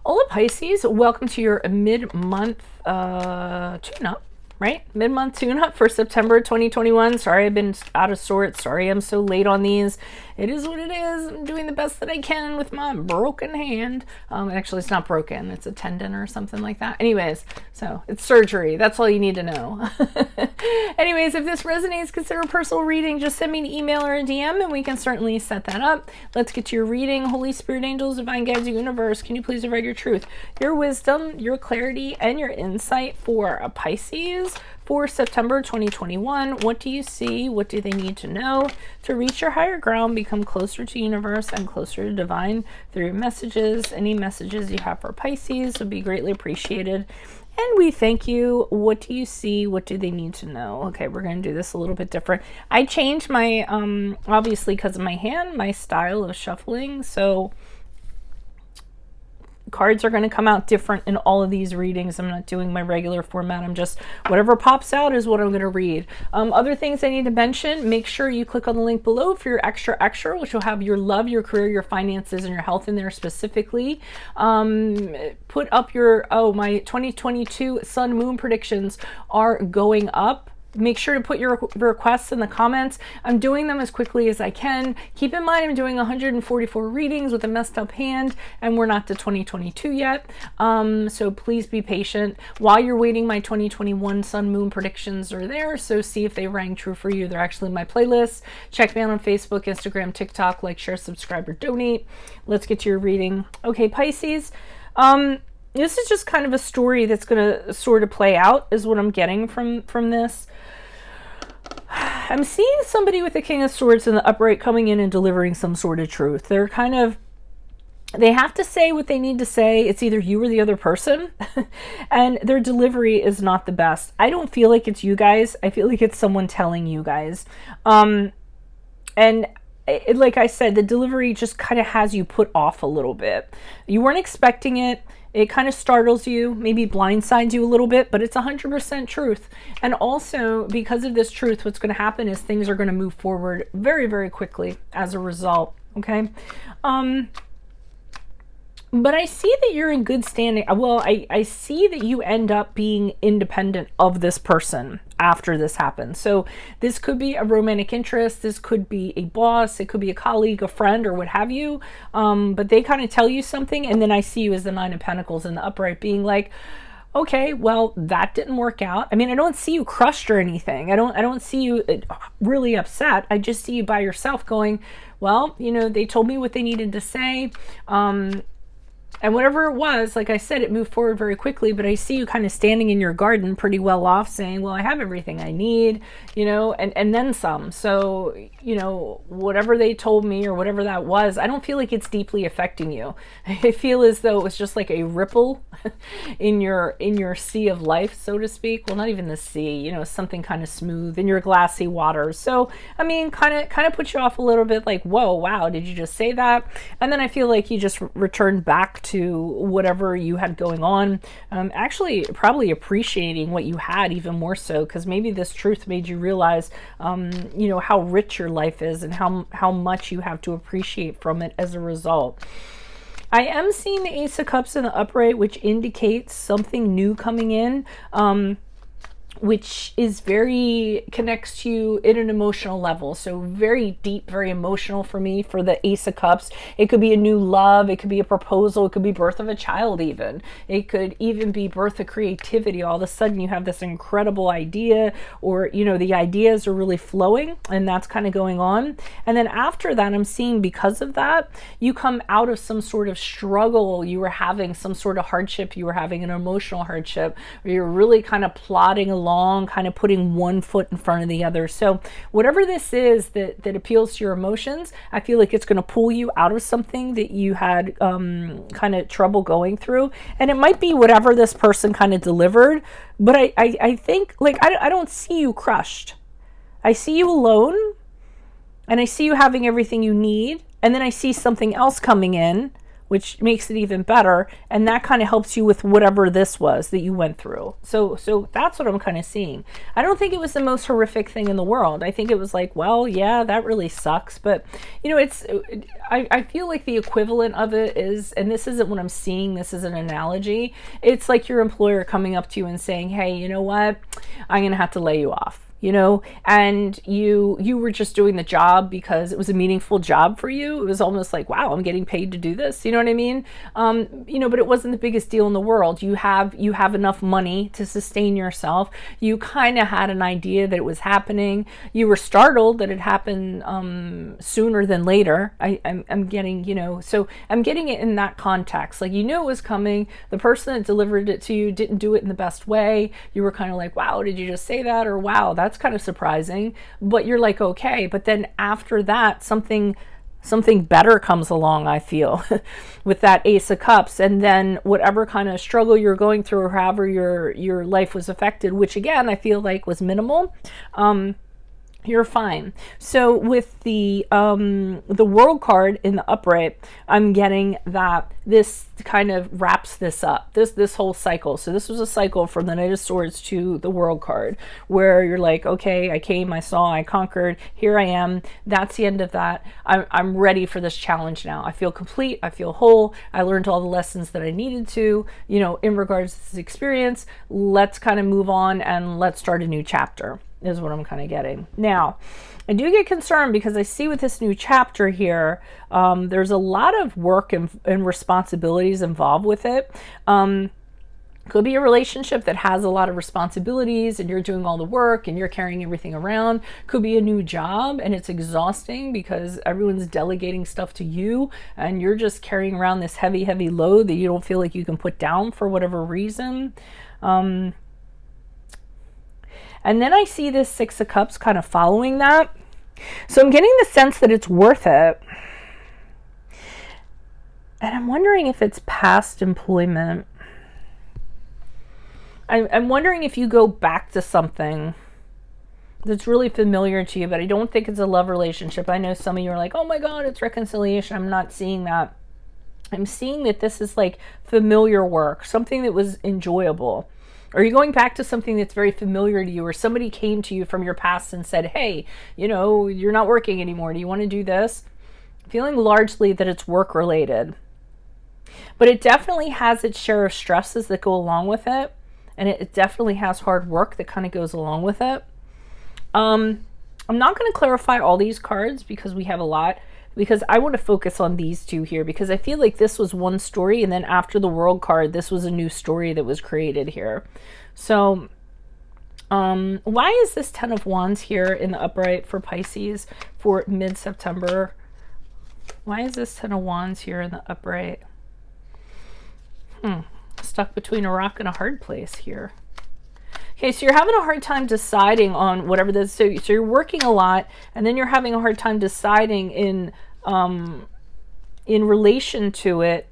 Hola Pisces, welcome to your mid-month tune-up, right? Mid-month tune-up for September 2021. Sorry I've been out of sorts. Sorry I'm so late on these. It is what it is. I'm doing the best that I can with my broken hand. Actually, it's not broken. It's a tendon or something like that. Anyways, so it's surgery. That's all you need to know. Anyways, if this resonates, consider a personal reading. Just send me an email or a DM and we can certainly set that up. Let's get to your reading. Holy Spirit, angels, divine guides, universe, can you please provide your truth, your wisdom, your clarity, and your insight for a Pisces for September 2021. What do you see? What do they need to know to reach your higher ground, become closer to universe and closer to divine through your messages? Any messages you have for Pisces would be greatly appreciated. And we thank you. What do you see? What do they need to know? Okay, we're going to do this a little bit different. I changed my, obviously because of my hand, my style of shuffling. So cards are going to come out different in all of these readings. I'm not doing my regular format. I'm just, whatever pops out is what I'm going to read. Other things I need to mention, make sure you click on the link below for your extra, which will have your love, your career, your finances, and your health in there specifically. Put up your, my 2022 sun moon predictions are going up. Make sure to put your requests in the comments. I'm doing them as quickly as I can. Keep in mind, I'm doing 144 readings with a messed up hand, and we're not to 2022 yet. So please be patient. While you're waiting, my 2021 sun moon predictions are there. So see if they rang true for you. They're actually in my playlist. Check me out on Facebook, Instagram, TikTok. Like, share, subscribe, or donate. Let's get to your reading. Okay, Pisces. This is just kind of a story that's going to sort of play out, is what I'm getting from this. I'm seeing somebody with the King of Swords in the upright coming in and delivering some sort of truth. They're kind of, they have to say what they need to say. It's either you or the other person. And their delivery is not the best. I don't feel like it's you guys. I feel like it's someone telling you guys. And like I said, the delivery just kind of has you put off a little bit. You weren't expecting it. It kind of startles you, maybe blindsides you a little bit, but it's 100% truth. And also, because of this truth, what's going to happen is things are going to move forward very, very quickly as a result, okay? But I see that you're in good standing. Well, I see that you end up being independent of this person after this happens. So this could be a romantic interest. This could be a boss. It could be a colleague, a friend, or what have you. But they kind of tell you something. And then I see you as the Nine of Pentacles in the upright being like, okay, well, that didn't work out. I mean, I don't see you crushed or anything. I don't see you really upset. I just see you by yourself going, well, you know, they told me what they needed to say. And whatever it was, like I said, it moved forward very quickly, but I see you kind of standing in your garden pretty well off saying, well, I have everything I need, you know, and then some. So, you know, whatever they told me or whatever that was, I don't feel like it's deeply affecting you. I feel as though it was just like a ripple in your sea of life, so to speak. Well, not even the sea, you know, something kind of smooth in your glassy waters. So, I mean, kind of put you off a little bit like, whoa, wow, did you just say that? And then I feel like you just returned back to whatever you had going on, actually probably appreciating what you had even more so, because maybe this truth made you realize you know, how rich your life is and how much you have to appreciate from it as a result. I am seeing the Ace of Cups in the upright, which indicates something new coming in, which is connects to you in an emotional level. So very deep, very emotional for me for the Ace of Cups. It could be a new love. It could be a proposal. It could be birth of a child even. It could even be birth of creativity. All of a sudden you have this incredible idea, or, you know, the ideas are really flowing, and that's kind of going on. And then after that, I'm seeing because of that, you come out of some sort of struggle. You were having some sort of hardship. You were having an emotional hardship, or you're really kind of plodding along, kind of putting one foot in front of the other. So whatever this is that appeals to your emotions, I feel like it's going to pull you out of something that you had kind of trouble going through. And it might be whatever this person kind of delivered, but I think, like, I don't see you crushed. I see you alone, and I see you having everything you need, and then I see something else coming in, which makes it even better. And that kind of helps you with whatever this was that you went through. So that's what I'm kind of seeing. I don't think it was the most horrific thing in the world. I think it was like, well, yeah, that really sucks. But, you know, I feel like the equivalent of it is, and this isn't what I'm seeing, this is an analogy. It's like your employer coming up to you and saying, hey, you know what? I'm going to have to lay you off. You know, and you were just doing the job because it was a meaningful job for you. It was almost like, wow, I'm getting paid to do this. You know what I mean? You know, but it wasn't the biggest deal in the world. You have enough money to sustain yourself. You kind of had an idea that it was happening. You were startled that it happened sooner than later. I'm getting, you know, so I'm getting it in that context. Like, you knew it was coming. The person that delivered it to you didn't do it in the best way. You were kind of like, wow, did you just say that? Or wow, that's kind of surprising, but you're like, okay. But then after that, something better comes along, I feel, with that Ace of Cups. And then whatever kind of struggle you're going through, or however your life was affected, which again, I feel like was minimal, you're fine. So with the World card in the upright, I'm getting that this kind of wraps this up, this whole cycle. So this was a cycle from the Knight of Swords to the World card, where you're like, okay, I came, I saw, I conquered, here I am. That's the end of that. I'm ready for this challenge now. I feel complete, I feel whole, I learned all the lessons that I needed to, you know, in regards to this experience. Let's kind of move on and let's start a new chapter, is what I'm kind of getting. Now, I do get concerned because I see with this new chapter here, there's a lot of work and responsibilities involved with it. Could be a relationship that has a lot of responsibilities and you're doing all the work and you're carrying everything around. Could be a new job and it's exhausting because everyone's delegating stuff to you and you're just carrying around this heavy, heavy load that you don't feel like you can put down for whatever reason. And then I see this Six of Cups kind of following that. So I'm getting the sense that it's worth it. And I'm wondering if it's past employment. I'm wondering if you go back to something that's really familiar to you, but I don't think it's a love relationship. I know some of you are like, oh my God, it's reconciliation. I'm not seeing that. I'm seeing that this is like familiar work, something that was enjoyable. Are you going back to something that's very familiar to you, or somebody came to you from your past and said, hey, you know, you're not working anymore. Do you want to do this? Feeling largely that it's work related. But it definitely has its share of stresses that go along with it. And it definitely has hard work that kind of goes along with it. I'm not going to clarify all these cards because we have a lot. Because I want to focus on these two here, because I feel like this was one story, and then after the World card, this was a new story that was created here. So why is this Ten of Wands here in the upright for Pisces for mid-September? Why is this Ten of Wands here in the upright? Stuck between a rock and a hard place here. Okay, so you're having a hard time deciding on whatever this. So you're working a lot, and then you're having a hard time deciding in relation to it,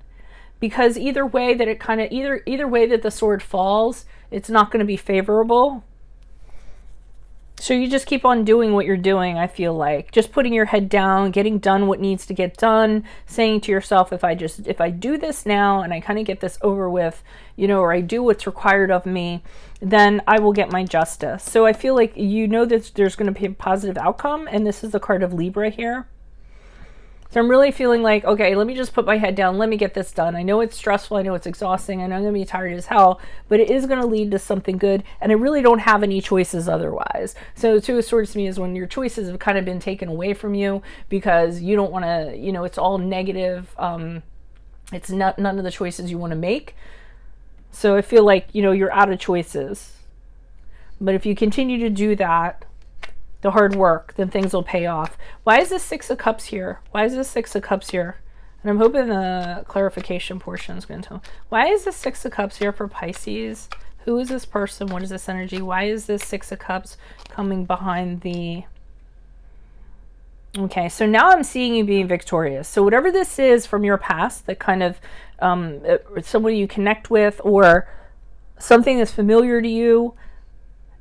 because either way that it kind of either way that the sword falls, it's not going to be favorable. So you just keep on doing what you're doing, I feel like. Just putting your head down, getting done what needs to get done, saying to yourself, if I do this now and I kind of get this over with, you know, or I do what's required of me, then I will get my justice. So I feel like you know that there's going to be a positive outcome, and this is the card of Libra here. So I'm really feeling like, okay, let me just put my head down. Let me get this done. I know it's stressful. I know it's exhausting. I know I'm going to be tired as hell, but it is going to lead to something good. And I really don't have any choices otherwise. So Two of Swords to me is when your choices have kind of been taken away from you because you don't want to, you know, it's all negative. It's not none of the choices you want to make. So I feel like, you know, you're out of choices. But if you continue to do that, the hard work, then things will pay off. Why is this Six of Cups here? Why is this Six of Cups here? And I'm hoping the clarification portion is going to tell. Why is this Six of Cups here for Pisces? Who is this person? What is this energy? Why is this Six of Cups coming behind the... Okay, so now I'm seeing you being victorious. So whatever this is from your past, that kind of someone you connect with, or something that's familiar to you,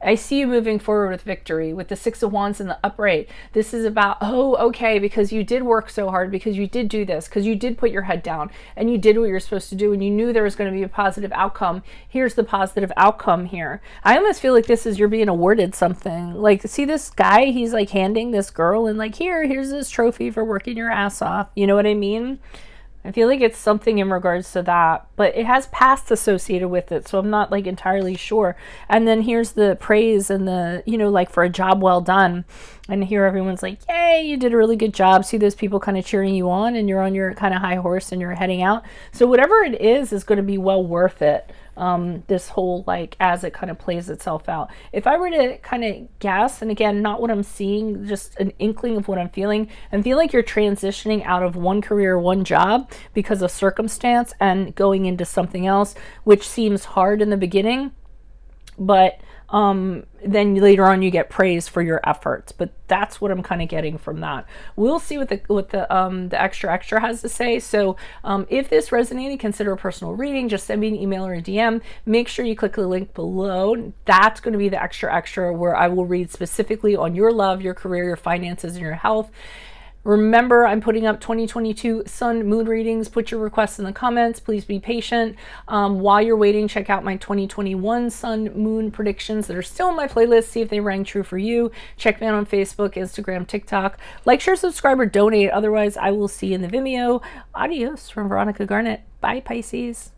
I see you moving forward with victory with the Six of Wands and the upright. This is about, oh, okay, because you did work so hard, because you did do this, because you did put your head down and you did what you're supposed to do and you knew there was going to be a positive outcome. Here's the positive outcome here. I almost feel like this is you're being awarded something. Like, see this guy, he's like handing this girl and like, here's this trophy for working your ass off. You know what I mean? I feel like it's something in regards to that, but it has past associated with it, so I'm not like entirely sure. And then here's the praise and the, you know, like for a job well done. And here everyone's like, yay, you did a really good job. See those people kind of cheering you on and you're on your kind of high horse and you're heading out. So whatever it is going to be well worth it. This whole, like, as it kind of plays itself out. If I were to kind of guess, and again, not what I'm seeing, just an inkling of what I'm feeling, and feel like you're transitioning out of one career, one job because of circumstance and going into something else, which seems hard in the beginning, but then later on you get praise for your efforts. But that's what I'm kind of getting from that. We'll see what the extra has to say. So if this resonated, consider a personal reading. Just send me an email or a DM. Make sure you click the link below. That's going to be the extra where I will read specifically on your love, your career, your finances, and your health. Remember, I'm putting up 2022 sun moon readings. Put your requests in the comments. Please be patient. While you're waiting, check out my 2021 sun moon predictions that are still in my playlist. See if they rang true for you. Check me out on Facebook, Instagram, TikTok. Like, share, subscribe, or donate. Otherwise, I will see you in the Vimeo. Adios from Veronica Garnett. Bye, Pisces.